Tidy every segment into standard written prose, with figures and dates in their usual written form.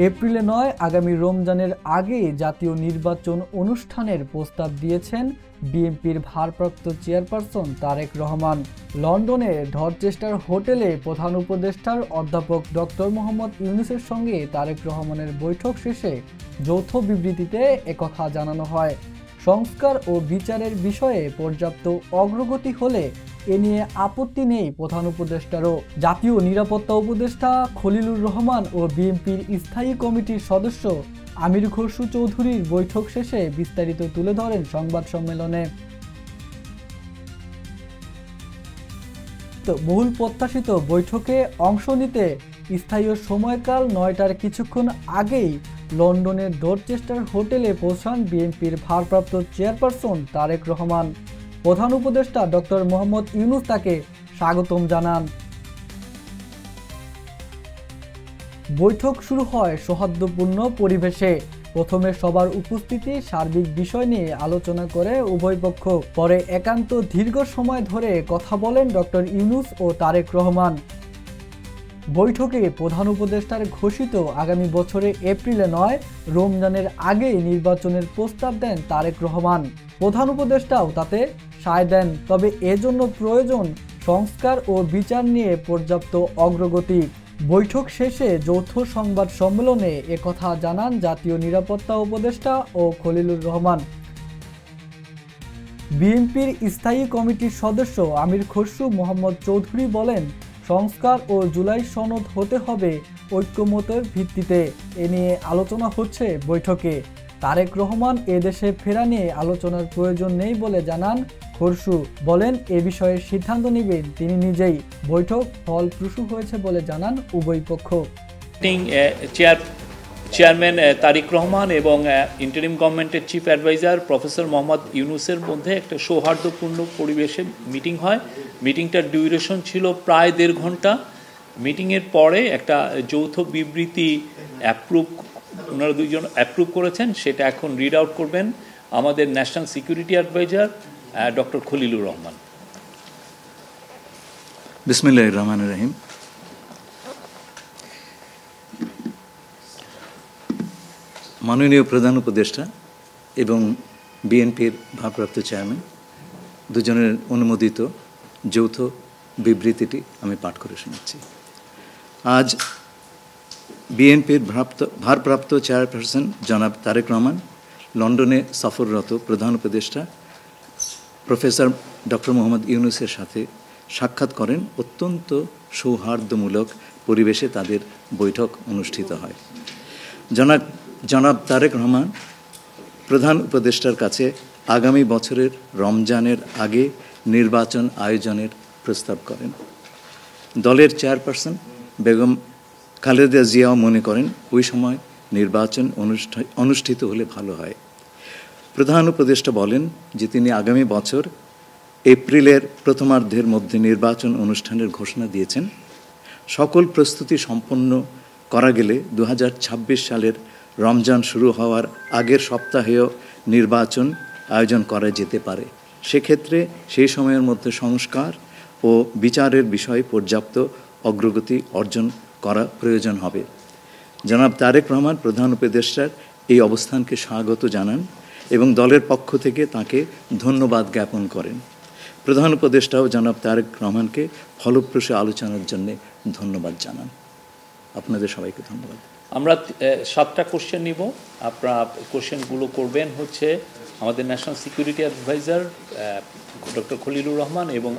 এপ্রিলে নয়, আগামী রমজানের আগে জাতীয় নির্বাচন অনুষ্ঠানের প্রস্তাব দিয়েছেন বিএনপির ভারপ্রাপ্ত চেয়ারপারসন তারেক রহমান। লন্ডনে ডরচেস্টার হোটেলে প্রধান উপদেষ্টার অধ্যাপক ডক্টর মোহাম্মদ ইউনূসের সঙ্গে তারেক রহমানের বৈঠক শেষে যৌথ বিবৃতিতে একথা জানানো হয়। সংস্কার ও বিচারের বিষয়ে পর্যাপ্ত অগ্রগতি হলে এ নিয়ে আপত্তি নেই প্রধান উপদেষ্টারও। জাতীয় নিরাপত্তা উপদেষ্টা খলিলুর রহমান ও বিএনপির স্থায়ী কমিটির সদস্য আমির খসরু চৌধুরীর বৈঠক শেষে বিস্তারিত তুলে ধরেন সংবাদ সম্মেলনে। বহুল প্রত্যাশিত বৈঠকে অংশ নিতে স্থায়ী সময়কাল ৯টার কিছুক্ষণ আগেই লন্ডনের ডরচেস্টার হোটেলে পৌঁছান বিএনপির ভারপ্রাপ্ত চেয়ারপারসন তারেক রহমান। প্রধান উপদেষ্টা ডক্টর মোহাম্মদ ইউনূস তাকে স্বাগতম জানান। বৈঠক শুরু হয় সৌহার্দ্যপূর্ণ পরিবেশে। প্রথমে সবার উপস্থিতি সার্বিক বিষয় নিয়ে আলোচনা করে উভয় পক্ষ। পরে একান্ত দীর্ঘ সময় ধরে কথা বলেন ডক্টর ইউনূস ও তারেক রহমান। বৈঠকে প্রধান উপদেষ্টার ঘোষিত আগামী বছরে এপ্রিলে নয়, রমজানের আগেই নির্বাচনের প্রস্তাব দেন তারেক রহমান। প্রধান উপদেষ্টাও তাতে সায় দেন, তবে এজন্য প্রয়োজন সংস্কার ও বিচার নিয়ে পর্যাপ্ত অগ্রগতি। বৈঠক শেষে যৌথ সংবাদ সম্মেলনে একথা জানান জাতীয় নিরাপত্তা উপদেষ্টা ও খলিলুর রহমান। বিএনপির স্থায়ী কমিটির সদস্য আমির খসরু মোহাম্মদ চৌধুরী বলেন, সংস্কার ও জুলাই সনদ হতে হবে ঐক্যমতের ভিত্তিতে। এ নিয়ে আলোচনা হচ্ছে বৈঠকে। তারেক রহমান এদেশে ফেরা নিয়ে আলোচনার প্রয়োজন নেই বলে জানান খসরু। বলেন, এ বিষয়ে সিদ্ধান্ত নেবেন তিনি নিজেই। বৈঠক ফলপ্রসূ হয়েছে বলে জানান উভয় পক্ষ। চেয়ারম্যান তারেক রহমান এবং ইন্টারিম গভর্নমেন্টের চিফ অ্যাডভাইজার প্রফেসর মোহাম্মদ ইউনূসের মধ্যে একটা সৌহার্দ্যপূর্ণ পরিবেশে মিটিং হয়। মিটিংটার ডিউরেশন ছিল প্রায় ১.৫ ঘন্টা। মিটিংয়ের পরে একটা যৌথ বিবৃতি ওনারা দুইজন অ্যাপ্রুভ করেছেন, সেটা এখন রিড আউট করবেন আমাদের national security adviser doctor Khalilur Rahman. বিসমিল্লাহির রহমানির রহিম। মাননীয় প্রধান উপদেষ্টা এবং বিএনপির ভারপ্রাপ্ত চেয়ারম্যান দুজনের অনুমোদিত যৌথ বিবৃতিটি আমি পাঠ করে শোনাচ্ছি। আজ বিএনপির ভারপ্রাপ্ত চেয়ারপারসন জনাব তারেক রহমান লন্ডনে সফররত প্রধান উপদেষ্টা প্রফেসর ডক্টর মোহাম্মদ ইউনূসের সাথে সাক্ষাৎ করেন। অত্যন্ত সৌহার্দ্যমূলক পরিবেশে তাদের বৈঠক অনুষ্ঠিত হয়। জনাব তারেক রহমান প্রধান উপদেষ্টার কাছে আগামী বছরের রমজানের আগে নির্বাচন আয়োজনের প্রস্তাব করেন। দলের চেয়ারপারসন বেগম খালেদা জিয়াও মনে করেন ওই সময় নির্বাচন অনুষ্ঠিত হলে ভালো হয়। প্রধান উপদেষ্টা বলেন যে তিনি আগামী বছর এপ্রিলের প্রথমার্ধের মধ্যে নির্বাচন অনুষ্ঠানের ঘোষণা দিয়েছেন। সকল প্রস্তুতি সম্পন্ন করা গেলে 2026 সালের রমজান শুরু হওয়ার আগের সপ্তাহেও নির্বাচন আয়োজন করা যেতে পারে। সেক্ষেত্রে সেই সময়ের মধ্যে সংস্কার ও বিচারের বিষয়ে পর্যাপ্ত অগ্রগতি অর্জন করা প্রয়োজন হবে। জনাব তারেক রহমান প্রধান উপদেষ্টার এই অবস্থানকে স্বাগত জানান এবং দলের পক্ষ থেকে তাকে ধন্যবাদ জ্ঞাপন করেন। প্রধান উপদেষ্টাও জনাব তারেক রহমানকে ফলপ্রসূ আলোচনার জন্য ধন্যবাদ জানান। আপনাদের সবাইকে ধন্যবাদ। আমরা 7টা কোশ্চেন নিব। আপনারা কোশ্চেনগুলো করবেন হচ্ছে আমাদের national security adviser doctor Khalilur Rahman এবং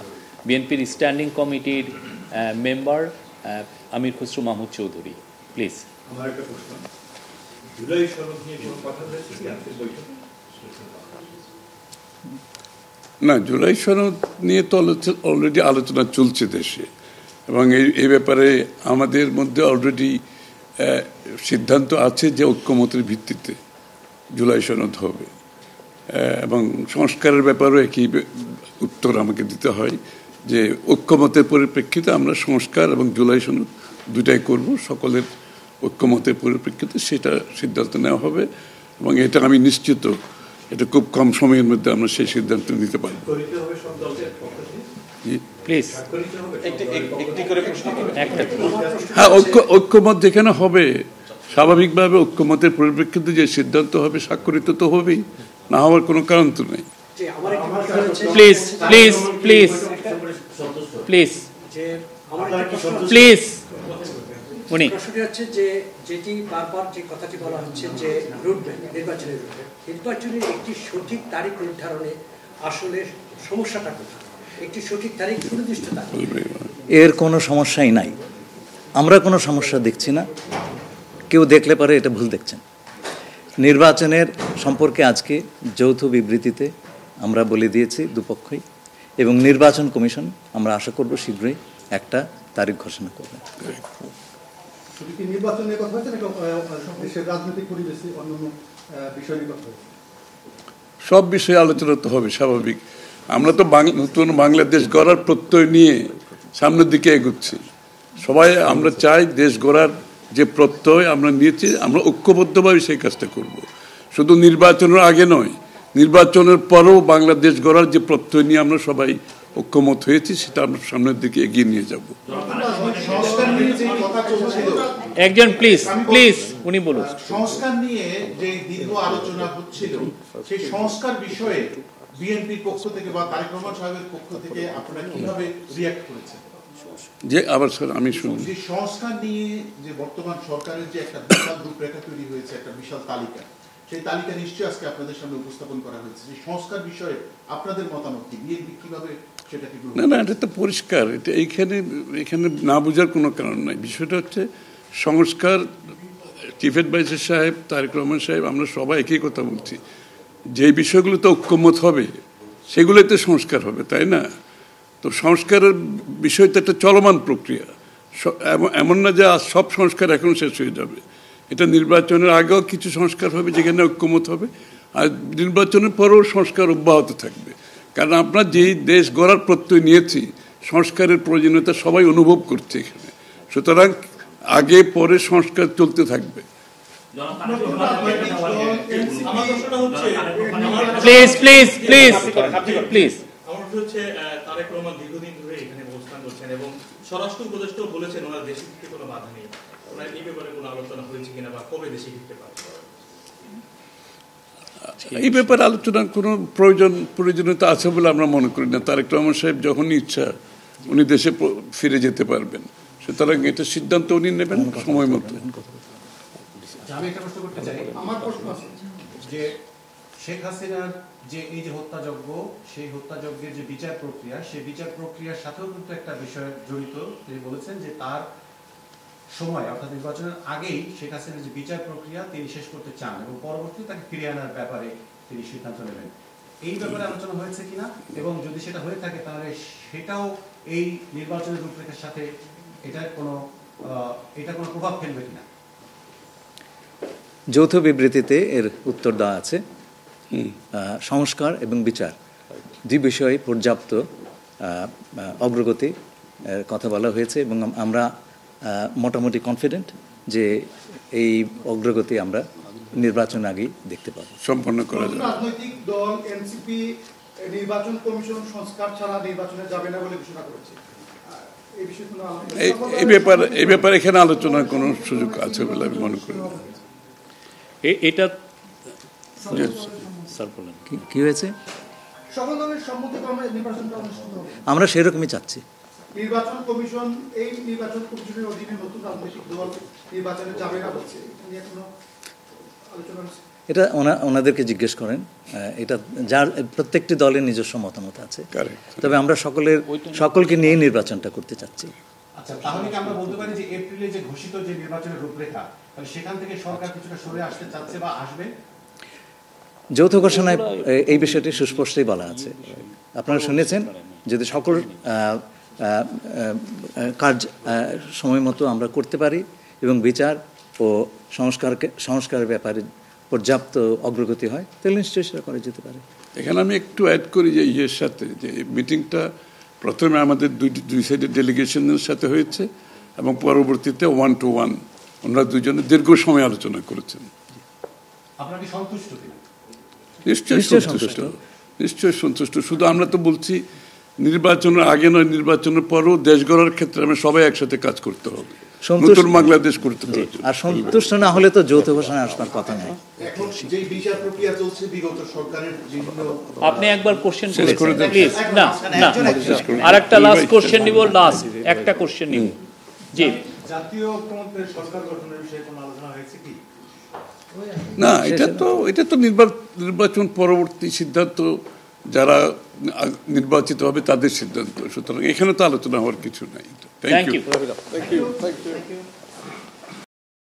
বিএনপির স্ট্যান্ডিং কমিটির মেম্বার আমির খসরু মাহমুদ চৌধুরী। প্লিজ। আমার একটা প্রশ্ন, জুলাই সনদ নিয়ে কোনো কথা হয়েছে কি আজকের বৈঠকে? না, জুলাই সনদ নিয়ে তো অলরেডি আলোচনা চলছে দেশে, এবং এই ব্যাপারে আমাদের মধ্যে অলরেডি সিদ্ধান্ত আছে যে ঐক্যমতের ভিত্তিতে জুলাই সনদ হবে, এবং সংস্কারের ব্যাপারেও একই উত্তর আমাকে দিতে হয় যে ঐক্যমতের পরিপ্রেক্ষিতে আমরা সংস্কার এবং জুলাই সনদ দুটাই করব। সকলের ঐক্যমতের পরিপ্রেক্ষিতে সেটা সিদ্ধান্ত নেওয়া হবে, এবং এটা আমি নিশ্চিত এটা খুব কম সময়ের মধ্যে আমরা সেই সিদ্ধান্ত নিতে পারব। হ্যাঁ, ঐক্যমত যেখানে হবে স্বাভাবিকভাবে ঐক্যমতের পরিপ্রেক্ষিতে যে সিদ্ধান্ত হবে স্বাক্ষরিত তো হবেই, না হওয়ার কোনো কারণ তো নেই। Please please please please please উনি প্রশ্নটি হচ্ছে যে যেটি বারবার যে কথাটি বলা হচ্ছে যে রুটম্যাপ নির্বাচনের নির্বাচনের একটি সঠিক তারিখ নির্ধারণে আসলে সমস্যাটা কোথায়? একটি সঠিক তারিখ সুনির্দিষ্ট তারিখ এর কোনো সমস্যাই নাই, আমরা কোনো সমস্যা দেখছি না। কেউ দেখলে পারে এটা ভুল দেখছেন। নির্বাচনের সম্পর্কে আজকে যৌথ বিবৃতিতে আমরা বলে দিয়েছি দুপক্ষই, এবং নির্বাচন কমিশন আমরা আশা করব শীঘ্রই একটা তারিখ ঘোষণা করবে। শুধু কি নির্বাচন নিয়ে কথা হচ্ছে নাকি দেশের রাজনৈতিক পরিবেশে অন্যান্য বিষয় নিয়ে কথা হচ্ছে? সব বিষয়ে আলোচনা তো হবে, স্বাভাবিক। আমরা তো নতুন বাংলাদেশ গড়ার প্রত্যয় নিয়ে সামনের দিকে এগোচ্ছি। সবাই আমরা চাই দেশ গড়ার যে প্রত্যয় আমরা নিয়েছি, আমরা ঐক্যবদ্ধভাবে সেই কাজটা করব। শুধু নির্বাচনের আগে নয়, নির্বাচনের পরেও বাংলাদেশ গড়ার যে প্রত্যয় নিয়ে আমরা সবাই ঐক্যমত হয়েছি, সেটা আমরা সামনের দিকে এগিয়ে নিয়ে যাব। একজন প্লিজ প্লিজ উনি বলুন। সংস্কার নিয়ে যে দীর্ঘ আলোচনা হচ্ছিল, সেই সংস্কার বিষয়ে বিএনপির পক্ষ থেকে বা তারেক রহমান সাহেবের পক্ষ থেকে আপনারা কিভাবে রিঅ্যাক্ট করেছেন? যে আবার স্যার আমি শুনি, যে সংস্কার নিয়ে যে বর্তমান সরকারের যে একটা বিশাল রূপরেখা তৈরি হয়েছে, একটা বিশাল তালিকা, সেই তালিকা নিশ্চয়ই আজকে আপনাদের সামনে উপস্থাপন করা হয়েছে। সেই সংস্কার বিষয়ে আপনাদের মতামত কি? বিএনপি কিভাবে সেটাকে? না না, এটা তো পরিষ্কার। এটা এখানে না বোঝার কোনো কারণ নাই। বিষয়টা হচ্ছে সংস্কার। চিফ অ্যাডভাইজার সাহেব, তারেক রহমান সাহেব, আমরা সবাই একই কথা বলছি, যে বিষয়গুলোতে ঐক্যমত হবে সেগুলোতে সংস্কার হবে, তাই না? তো সংস্কারের বিষয়টা একটা চলমান প্রক্রিয়া। এমন না যে সব সংস্কার এখন শেষ হয়ে যাবে। এটা নির্বাচনের আগেও কিছু সংস্কার হবে যেখানে ঐক্যমত হবে, আর নির্বাচনের পরেও সংস্কার অব্যাহত থাকবে। কারণ আমরা যেই দেশ গড়ার প্রত্যয় নিয়েছি, সংস্কারের প্রয়োজনীয়তা সবাই অনুভব করছে এখানে। সুতরাং আগে পরে সংস্কার চলতে থাকবে। Please please please please. আমার হচ্ছে তারেক রহমান দীর্ঘদিন ধরে এখানে অবস্থান করছেন এবং স্বরাষ্ট্র উপদেষ্টাও বলেছেন ওনার দেশে ফিরতে কোনো বাধা নেই। ওনার এই ব্যাপারে কোনো আলোচনা হয়েছে কিনা বা কবে দেশে ফিরতে পারবে? এই ব্যাপারে আলোচনার কোনো প্রয়োজনীয়তা আছে বলে আমরা মনে করি না। তারেক রহমান সাহেব যখনই ইচ্ছা উনি দেশে ফিরে যেতে পারবেন, সুতরাং এটা সিদ্ধান্ত উনি নেবেন সময় মতো। আমি একটা প্রশ্ন করতে চাই। আমার প্রশ্ন আছে যে শেখ হাসিনার যে এই যে হত্যাযজ্ঞ, সেই হত্যাযজ্ঞের যে বিচার প্রক্রিয়া, সেই বিচার প্রক্রিয়ার সাথেও কিন্তু একটা বিষয় জড়িত। তিনি বলেছেন যে তার সময় অর্থাৎ নির্বাচনের আগেই শেখ হাসিনার যে বিচার প্রক্রিয়া তিনি শেষ করতে চান এবং পরবর্তীতে তাকে ফিরিয়ে আনার ব্যাপারে তিনি সিদ্ধান্ত নেবেন। এই ব্যাপারে আলোচনা হয়েছে কিনা, এবং যদি সেটা হয়ে থাকে তাহলে সেটাও এই নির্বাচনের রূপরেখার সাথে এটা কোনো প্রভাব ফেলবে কিনা? যৌথ বিবৃতিতে এর উত্তর দেওয়া আছে। সংস্কার এবং বিচার দুই বিষয়ে পর্যাপ্ত অগ্রগতি কথা বলা হয়েছে, এবং আমরা মোটামুটি কনফিডেন্ট যে এই অগ্রগতি আমরা নির্বাচন আগেই দেখতে পাবো। সম্পন্ন করা যাবে। রাজনৈতিক দল এনসিপি নির্বাচন কমিশন সংস্কার ছাড়া নির্বাচনে যাবে না বলে ঘোষণা করেছে। এই ব্যাপারে এখানে আলোচনার কোনো সুযোগ আছে বলে আমি মনে করি না। এটা স্যার বলেন কি হয়েছে? সকল দলের সম্মতিক্রমে নির্বাচনটা অনুষ্ঠিত হবে। আমরা সেরকমই চাচ্ছি। নির্বাচন কমিশন এই নির্বাচন কমিশনের অধীনে নতুন রাজনৈতিক দল নির্বাচনে যাবে না বলছে, নিয়ে কোনো আলোচনা হচ্ছে? এটা ওনাদেরকে জিজ্ঞেস করেন। এটা যার প্রত্যেকটি দলের নিজস্ব মতামত আছে, তবে আমরা সকলকে নিয়ে নির্বাচনটা করতে চাচ্ছি। আচ্ছা, তাহলে কি আমরা বলতে পারি যে এপ্রিলে যে ঘোষিত যে নির্বাচনের রূপরেখা, তাহলে সেখান থেকে সরকার কিছুটা সরে আসতে চাচ্ছে বা আসবে? যৌথ ঘোষণায় এই বিষয়টি সুস্পষ্টই বলা আছে। আপনারা শুনেছেন, যদি সকল কাজ সময় মতো আমরা করতে পারি এবং বিচার ও সংস্কারের ব্যাপারে পর্যাপ্ত অগ্রগতি হয়, তাহলে নিশ্চয়ই সেটা করা যেতে পারে। এখানে আমি একটু অ্যাড করি যে ইয়ের সাথে, যে মিটিংটা প্রথমে আমাদের দুই সাইডের ডেলিগেশনের সাথে হয়েছে এবং পরবর্তীতে 1-to-1 ওনারা দুজনে দীর্ঘ সময় আলোচনা করেছেন। আপনারা কি সন্তুষ্ট কিনা? নিশ্চয়ই সন্তুষ্ট। শুধু আমরা তো বলছি নির্বাচনের আগে নয়, নির্বাচনের পরও দেশ গড়ার ক্ষেত্রে আমরা সবাই একসাথে কাজ করতে হবে। নতুন বাংলাদেশ করতে হবে। আর সন্তুষ্ট না হলে তো যৌথ ঘোষণা আসবার কথা নয়। এখন যে বিচার প্রক্রিয়া চলছে বিগত সরকারের বিভিন্ন আপনি একবার কোশ্চেন শেষ করে দেন। প্লিজ। না না, আর একটা লাস্ট কোশ্চেন নিব, লাস্ট একটা কোশ্চেন নিব। জি, জাতীয় ঐক্যমত্যের সরকার গঠনের বিষয়ে কোনো আলোচনা হয়েছে কি? না, এটা তো নির্বাচন পরবর্তী সিদ্ধান্ত, যারা নির্বাচিত হবে তাদের সিদ্ধান্ত, সুতরাং এখানে তো আলোচনা হওয়ার কিছু নাই। Thank you. Thank you.